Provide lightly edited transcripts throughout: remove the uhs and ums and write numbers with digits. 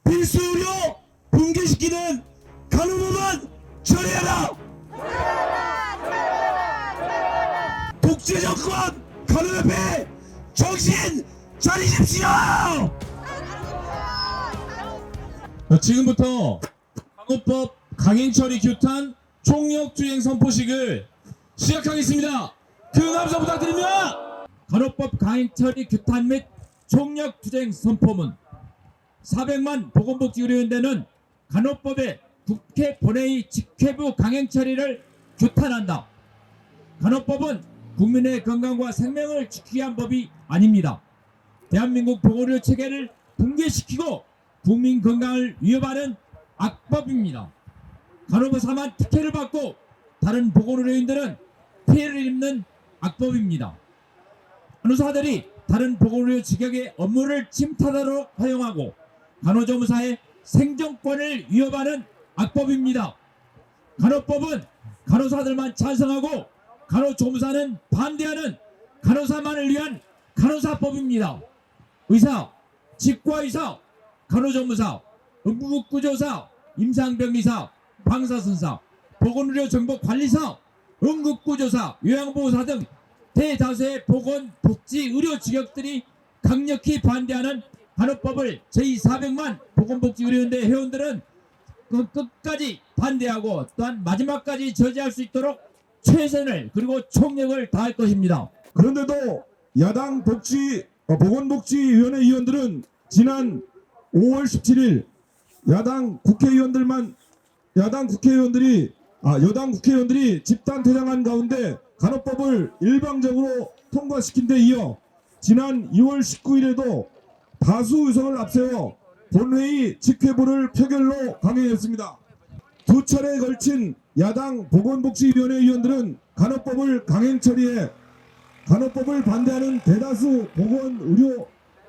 필수의료 붕괴시키는 간호법은 처리해라! 독재 정권 간호협회 정신 차리십시오! 지금부터 간호법 강행처리 규탄 총력주행 선포식을 시작하겠습니다. 큰 함성 부탁드립니다. 간호법 강행처리 규탄 및 총력주행 선포문 400만 보건복지의료연대는 간호법의 국회 본회의 직회부 강행처리를 규탄한다. 간호법은 국민의 건강과 생명을 지키기 위한 법이 아닙니다. 대한민국 보건의료 체계를 붕괴시키고 국민 건강을 위협하는 악법입니다. 간호사만 특혜를 받고 다른 보건의료인들은 피해를 입는 악법입니다. 간호사들이 다른 보건의료 직역의 업무를 침탈하도록 허용하고 간호조무사의 생존권을 위협하는 악법입니다. 간호법은 간호사들만 찬성하고 간호조무사는 반대하는 간호사만을 위한 간호사법입니다. 의사, 치과의사, 간호조무사, 응급구조사, 임상병리사, 방사선사, 보건의료정보관리사, 응급구조사, 요양보호사 등 대다수의 보건복지의료 직역들이 강력히 반대하는 간호법을 제400만 보건복지의료연대 회원들은 끝까지 반대하고 또한 마지막까지 저지할 수 있도록 최선을 그리고 총력을 다할 것입니다. 그런데도 야당 보건복지위원회 위원들은 지난 5월 17일 여당 국회의원들이 집단 퇴장한 가운데 간호법을 일방적으로 통과시킨 데 이어 지난 2월 19일에도 다수 의석을 앞세워 본회의 직회부를 표결로 강행했습니다. 두 차례에 걸친 야당 보건복지위원회 위원들은 간호법을 강행 처리해 간호법을 반대하는 대다수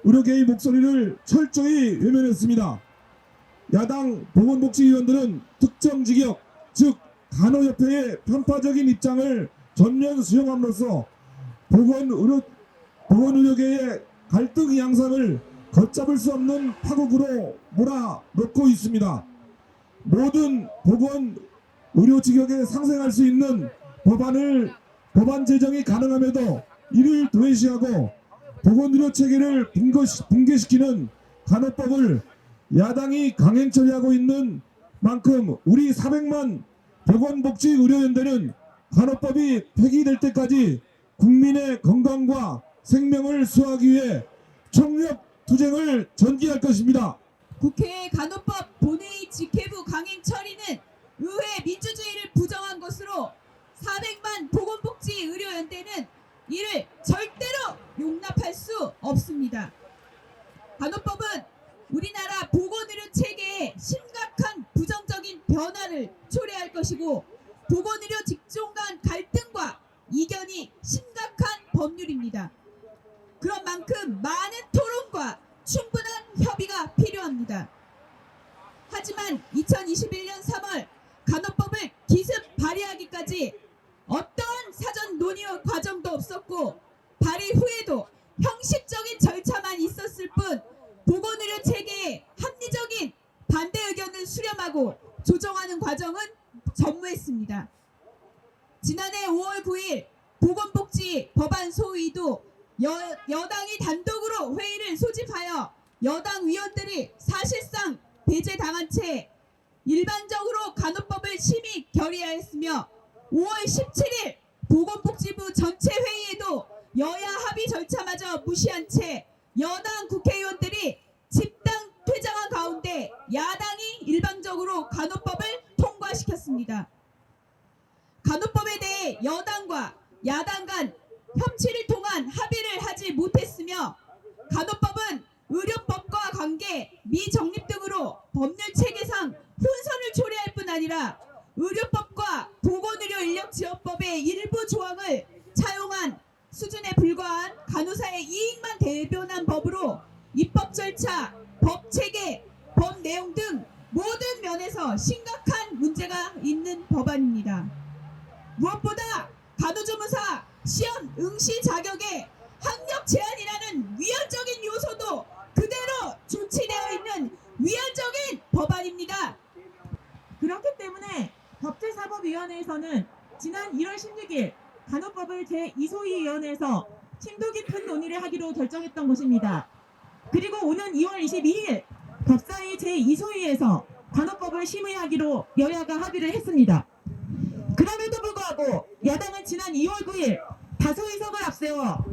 의료계의 목소리를 철저히 외면했습니다. 야당 보건복지위원들은 특정 직역, 즉 간호협회의 편파적인 입장을 전면 수용함으로써 보건의료계의 갈등 양상을 걷잡을 수 없는 파국으로 몰아넣고 있습니다. 모든 보건의료직역에 상생할 수 있는 법안 제정이 가능함에도 이를 도외시하고 보건의료 체계를 붕괴시키는 간호법을 야당이 강행 처리하고 있는 만큼 우리 400만 보건복지의료연대는 간호법이 폐기될 때까지 국민의 건강과 생명을 수호하기 위해 총력 투쟁을 전개할 것입니다. 국회의 간호법 본회의 직회부 강행 처리는 의회 민주주의를 부정한 것으로 400만 보건복지의료연대는 이를 절대로 용납할 수 없습니다. 간호법은 우리나라 보건의료 체계에 심각한 부정적인 변화를 초래할 것이고 보건의료 직종 간 갈등과 이견이 심각한 법률입니다. 그런 만큼 많은 토론과 충분한 협의가 필요합니다. 하지만 2021년 3월 간호법을 기습 발의하기까지 어떠한 사전 논의와 과정도 없었고 발의 후에도 형식적인 절차만 있었을 뿐 보건의료 체계의 합리적인 반대 의견을 수렴하고 조정하는 과정은 전무했습니다. 지난해 5월 9일 보건복지 법안 소위도 여당이 단독으로 회의를 소집하여 여당 위원들이 사실상 배제당한 채 일반적으로 간호법을 심의 결의하였으며 5월 17일 보건복지부 전체 회의에도 여야 합의 절차마저 무시한 채 여당 국회의원들이 집단 퇴장한 가운데 야당이 일방적으로 간호법을 통과시켰습니다. 간호법에 대해 여당과 야당 간 협치를 통한 합의를 하지 못했으며 간호법은 의료법과 관계, 미정립 등으로 법률 체계상 혼선을 초래할 뿐 아니라 의료법과 보건의료인력지원법의 일부 조항을 차용한 수준에 불과한 간호사의 이익만 대변한 법으로 입법 절차, 법 체계, 법 내용 등 모든 면에서 심각한 문제가 있는 법안입니다. 무엇보다 간호조무사 시험 응시 자격에 학력 제한이라는 위헌적인 요소도 그대로 조치되어 있는 위헌적 간호법위원회에서는 지난 1월 16일 간호법을 제2소위위원회에서 심도 깊은 논의를 하기로 결정했던 것입니다. 그리고 오는 2월 22일 법사위 제2소위에서 간호법을 심의하기로 여야가 합의를 했습니다. 그럼에도 불구하고 야당은 지난 2월 9일 다수의석을 앞세워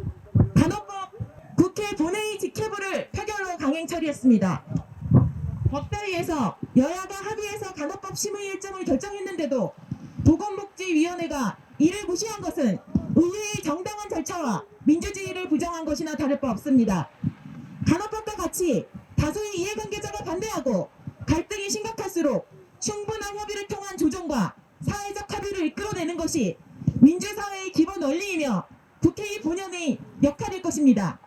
간호법 국회 본회의 직회부를 표결로 강행 처리했습니다. 법사위에서 여야가 합의해서 간호법 심의 일정을 결정했는데도 보건복지위원회가 이를 무시한 것은 의회의 정당한 절차와 민주주의를 부정한 것이나 다를 바 없습니다. 간호법과 같이 다수의 이해관계자가 반대하고 갈등이 심각할수록 충분한 협의를 통한 조정과 사회적 합의를 이끌어내는 것이 민주사회의 기본 원리이며 국회의 본연의 역할일 것입니다.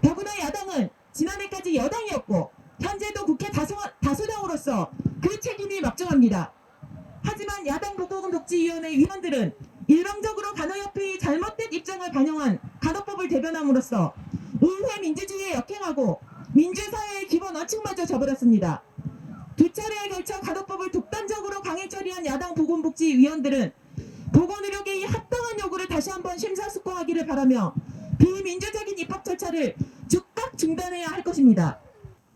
더구나 야당은 지난해까지 여당이었고 현재도 국회 다수당으로서 그 책임이 막중합니다. 하지만 야당 보건복지위원회 위원들은 일방적으로 간호협회의 잘못된 입장을 반영한 간호법을 대변함으로써 의회 민주주의에 역행하고 민주사회의 기본 원칙마저 저버렸습니다. 두 차례에 걸쳐 간호법을 독단적으로 강행 처리한 야당 보건복지위원들은 보건의료계의 합당한 요구를 다시 한번 심사숙고하기를 바라며 비민주적인 입법 절차를 즉각 중단해야 할 것입니다.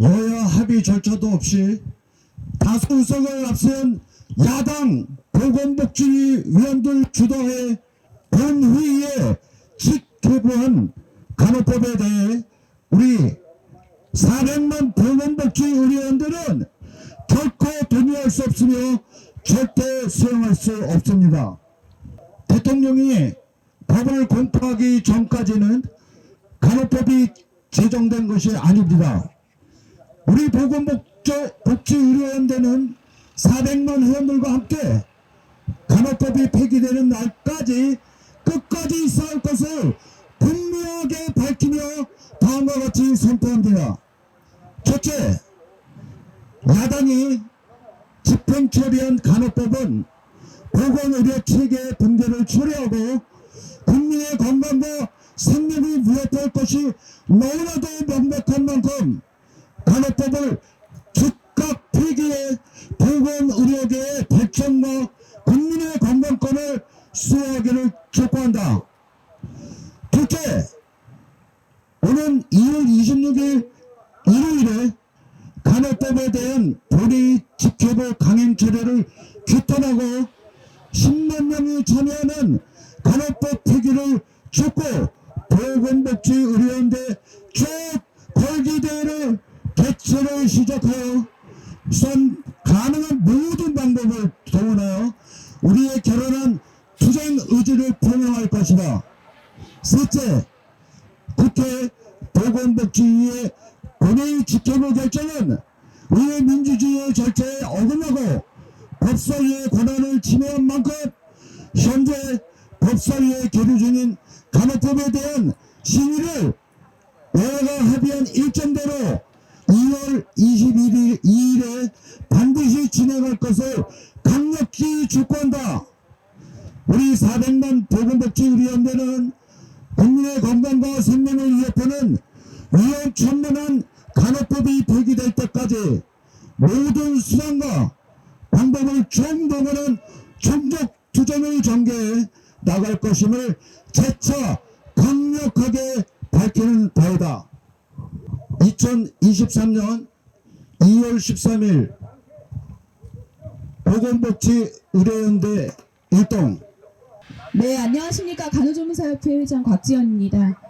여야 합의 절차도 없이 다수 의석을 앞세운 야당 보건복지위원들 주도해 본회의에 직회부한 간호법에 대해 우리 400만 보건복지의료원들은 결코 동의할 수 없으며 절대 수용할 수 없습니다. 대통령이 법을 공포하기 전까지는 간호법이 제정된 것이 아닙니다. 우리 보건복지의료원대는 400만 회원들과 함께 간호법이 폐기되는 날까지 끝까지 싸울 것을 분명하게 밝히며 다음과 같이 선포합니다. 첫째, 야당이 집행 처리한 간호법은 보건의료 체계 붕괴를 초래하고 국민의 건강과 생명을 위협할 것이 너무나도 명백한 만큼 간호법을 즉각 폐기해 보건의료계의 발전과 국민의 건강권을 수호하기를 촉구한다. 둘째, 오는 2월 26일 일요일에 간호법에 대한 본회의 직회부 강행 처리를 규탄하고 10만 명이 참여하는 간호법 폐기를 촉구 보건복지의료원대 쭉 걸기대회를 개최를 시작하여 우선 가능한 모든 방법을 동원하여 우리의 결연한 투쟁 의지를 표명할 것이다. 셋째, 국회 보건복지위의 본회의 직회부 결정은 의회 민주주의의 절차에 어긋나고 법사위의 권한을 침해한 만큼 현재 법사위에 계류 중인 간호법에 대한 심의를 여야가 합의한 일정대로 2월 22일에 반드시 진행할 것을 강력히 촉구한다. 우리 400만 보건복지의료원대는 국민의 건강과 생명을 위협하는 위험천만한 간호법이 폐기될 때까지 모든 수단과 방법을 총동원한 총적 투쟁을 전개해 나갈 것임을 재차 강력하게 밝히는 바이다. 2023년 2월 13일 보건복지의료원대 일동. 네, 안녕하십니까. 간호조무사협회 회장 곽지연입니다.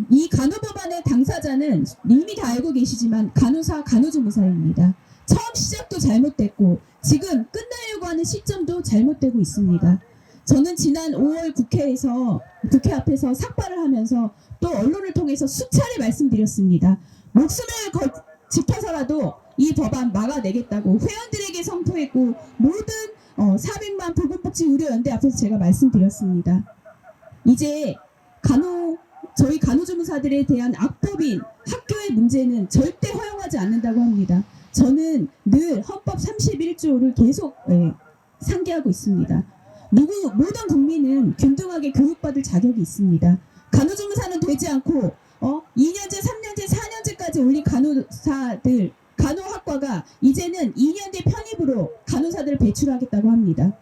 이 간호법안의 당사자는 이미 다 알고 계시지만 간호사, 간호조무사입니다. 처음 시작도 잘못됐고 지금 끝나려고 하는 시점도 잘못되고 있습니다. 저는 지난 5월 국회 앞에서 삭발을 하면서 또 언론을 통해서 수차례 말씀드렸습니다. 목숨을 지켜서라도 이 법안 막아내겠다고 회원들에게 선포했고 모든 400만 보건복지의료연대 앞에서 제가 말씀드렸습니다. 이제 저희 간호조무사들에 대한 악법인 학교의 문제는 절대 허용하지 않는다고 합니다. 저는 늘 헌법 31조를 계속 상기하고 있습니다. 모든 국민은 균등하게 교육받을 자격이 있습니다. 간호조무사는 되지 않고 2년제, 3년제, 4년제까지 올린 간호학과가 이제는 2년제 편입으로 간호사들을 배출하겠다고 합니다.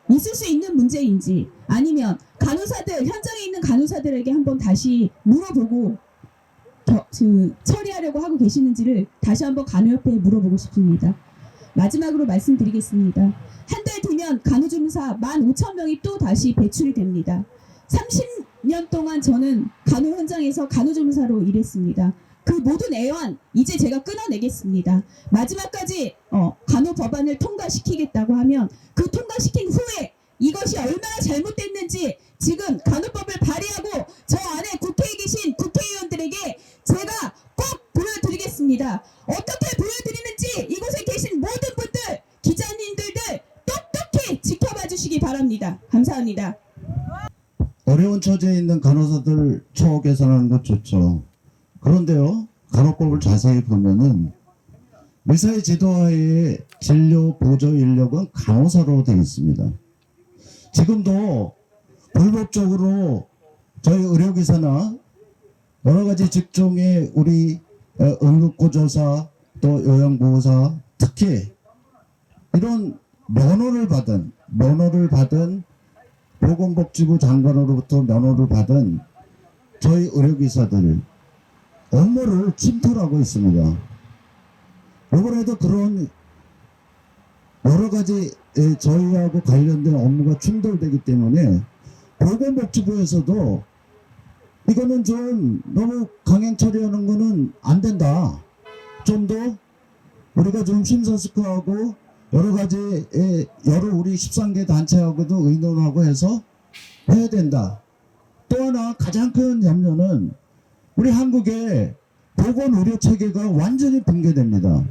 있을 수 있는 문제인지 아니면 간호사들 현장에 있는 간호사들에게 한번 다시 물어보고 처리하려고 하고 계시는지를 다시 한번 간호협회에 물어보고 싶습니다. 마지막으로 말씀드리겠습니다. 한 달 뒤면 간호조무사 15,000명이 또 다시 배출이 됩니다. 30년 동안 저는 간호 현장에서 간호조무사로 일했습니다. 그 모든 애환 이제 제가 끊어내겠습니다. 마지막까지 간호 법안을 통과시키겠다고 하면 그 통과시킨 후에 이것이 얼마나 잘못됐는지 지금 간호법을 발의하고 저 안에 국회에 계신 국회의원들에게 제가 꼭 보여드리겠습니다. 어떻게 보여드리는지 이곳에 계신 모든 분들 기자님들들 똑똑히 지켜봐 주시기 바랍니다. 감사합니다. 어려운 처지에 있는 간호사들 처우 개선하는 것 좋죠. 그런데요, 간호법을 자세히 보면은 의사의 지도하에 진료 보조 인력은 간호사로 되어 있습니다. 지금도 불법적으로 저희 의료기사나 여러 가지 직종의 우리 응급구조사 또 요양보호사 특히 이런 면허를 받은 보건복지부 장관으로부터 면허를 받은 저희 의료기사들 업무를 침탈하고 있습니다. 이번에도 그런 여러 가지 저희하고 관련된 업무가 충돌되기 때문에 보건복지부에서도 이거는 좀 너무 강행 처리하는 거는 안 된다. 좀 더 우리가 좀 심사숙고하고 여러 가지 여러 우리 13개 단체하고도 의논하고 해서 해야 된다. 또 하나 가장 큰 염려는 우리 한국의 보건의료 체계가 완전히 붕괴됩니다.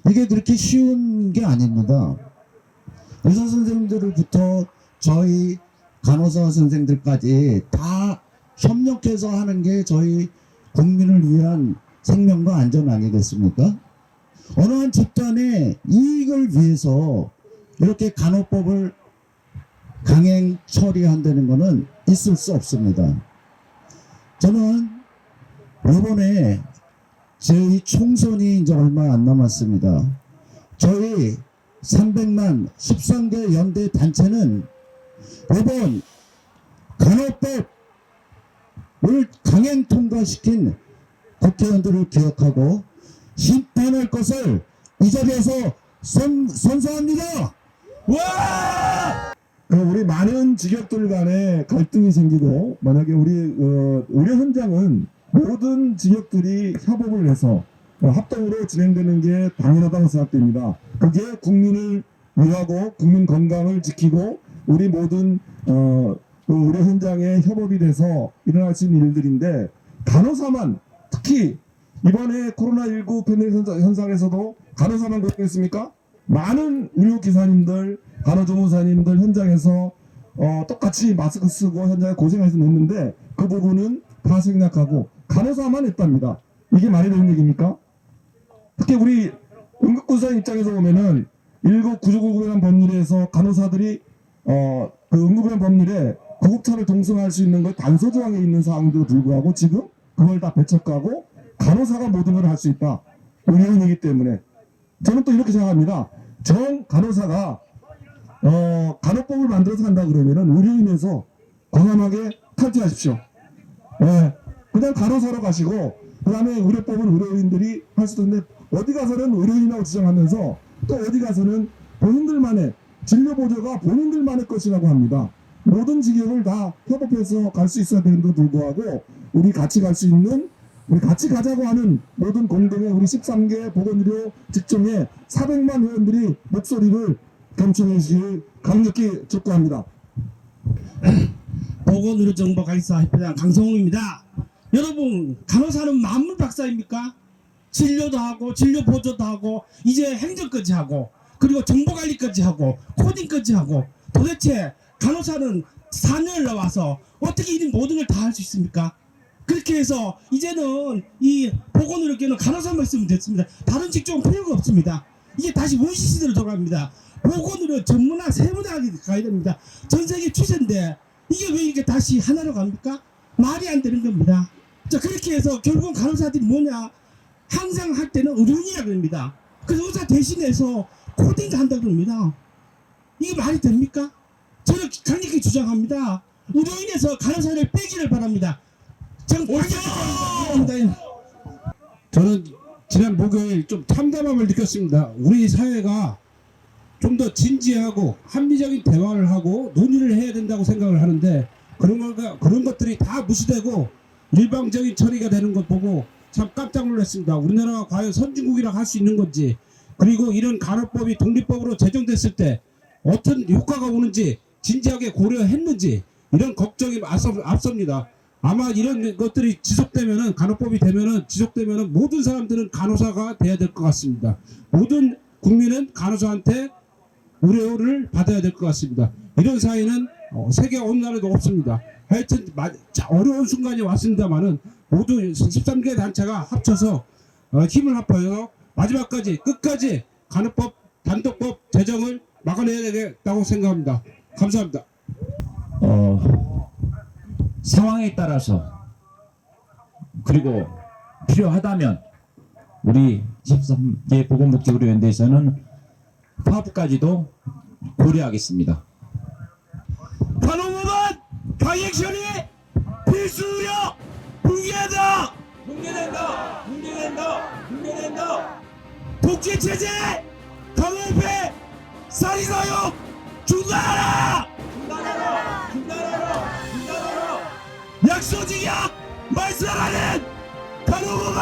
이게 그렇게 쉬운 게 아닙니다. 의사 선생님들부터 저희 간호사 선생들까지 다 협력해서 하는 게 저희 국민을 위한 생명과 안전 아니겠습니까? 어느 한 집단의 이익을 위해서 이렇게 간호법을 강행 처리한다는 것은 있을 수 없습니다. 저는 이번에 저희 총선이 이제 얼마 안 남았습니다. 저희 300만 13개 연대 단체는 이번 간호법을 강행 통과시킨 국회의원들을 기억하고 심판할 것을 이 자리에서 선서합니다. 와! 우리 많은 직역들 간에 갈등이 생기고 만약에 우리 의료 현장은 모든 직역들이 협업을 해서 합동으로 진행되는 게 당연하다고 생각됩니다. 그게 국민을 위하고 국민 건강을 지키고 우리 모든 의료 현장에 협업이 돼서 일어날 수 있는 일들인데 간호사만 특히 이번에 코로나19 팬데믹 현상에서도 간호사만 고생했습니까? 많은 의료기사님들, 간호조무사님들 현장에서 똑같이 마스크 쓰고 현장에 고생해서 냈는데 그 부분은 다 생략하고 간호사만 했답니다. 이게 말이 되는 얘기입니까? 특히 우리 응급구조사 입장에서 보면은 1999년 법률에서 간호사들이 그 응급구조사 법률에 구급차를 동승할 수 있는 걸 단서 조항에 있는 사항도 불구하고 지금 그걸 다 배척하고 간호사가 모든 걸 할 수 있다. 의료인이기 때문에 저는 또 이렇게 생각합니다. 정 간호사가 간호법을 만들어서 한다 그러면은 의료인에서 과감하게 탈퇴하십시오. 그냥 간호사로 가시고 그 다음에 의료법은 의료인들이 할 수도 있는데 어디 가서는 의료인이라고 지정하면서 또 어디 가서는 본인들만의 진료 보조가 본인들만의 것이라고 합니다. 모든 직역을 다 협업해서 갈 수 있어야 되는데도 불구하고 우리 같이 갈 수 있는 우리 같이 가자고 하는 모든 공동의 우리 13개 보건의료 직종의 400만 회원들이 목소리를 경청해 주시길 강력히 촉구합니다. 보건의료정보관리사 협회장 강성웅입니다. 여러분 간호사는 만물 박사입니까? 진료도 하고 진료 보조도 하고 이제 행정까지 하고 그리고 정보관리까지 하고 코딩까지 하고 도대체 간호사는 4년을 나와서 어떻게 이 모든 걸 다 할 수 있습니까? 그렇게 해서 이제는 이 보건의료계는 간호사만 있으면 됐습니다. 다른 직종은 필요가 없습니다. 이게 다시 원시 시대로 돌아갑니다. 보건의료 전문화 세분화하게 가야 됩니다. 전 세계 추세인데 이게 왜 이렇게 다시 하나로 갑니까? 말이 안 되는 겁니다. 자 그렇게 해서 결국은 간호사들이 뭐냐 항상 할 때는 의료인이라 그럽니다. 그래서 의사 대신해서 코딩도 한다고 그럽니다. 이게 말이 됩니까? 저는 강력히 주장합니다. 의료인에서 간호사를 빼기를 바랍니다. 저는 강력히 주장합니다. 저는 지난 목요일 좀 참담함을 느꼈습니다. 우리 사회가 좀 더 진지하고 합리적인 대화를 하고 논의를 해야 된다고 생각을 하는데 그런 것들이 다 무시되고 일방적인 처리가 되는 것 보고 참 깜짝 놀랐습니다. 우리나라가 과연 선진국이라 할 수 있는 건지, 그리고 이런 간호법이 독립법으로 제정됐을 때 어떤 효과가 오는지 진지하게 고려했는지 이런 걱정이 앞섭니다. 아마 이런 것들이 지속되면은, 간호법이 되면은, 지속되면은 모든 사람들은 간호사가 돼야 될 것 같습니다. 모든 국민은 간호사한테 의료를 받아야 될 것 같습니다. 이런 사회는 세계 어느 나라도 없습니다. 하여튼 어려운 순간이 왔습니다만은 모두 13개 단체가 합쳐서 힘을 합하여서 마지막까지 끝까지 간호법 단독법 제정을 막아내야 되겠다고 생각합니다. 감사합니다. 상황에 따라서 그리고 필요하다면 우리 13개 보건복지의료연대에서는 파업까지도 고려하겠습니다. 간호법은 강행처리 필수 의료 붕괴한다. 붕괴된다. 독재 체제 간호협회 살인사육 중단하라. 약소직약 말살하는 간호법은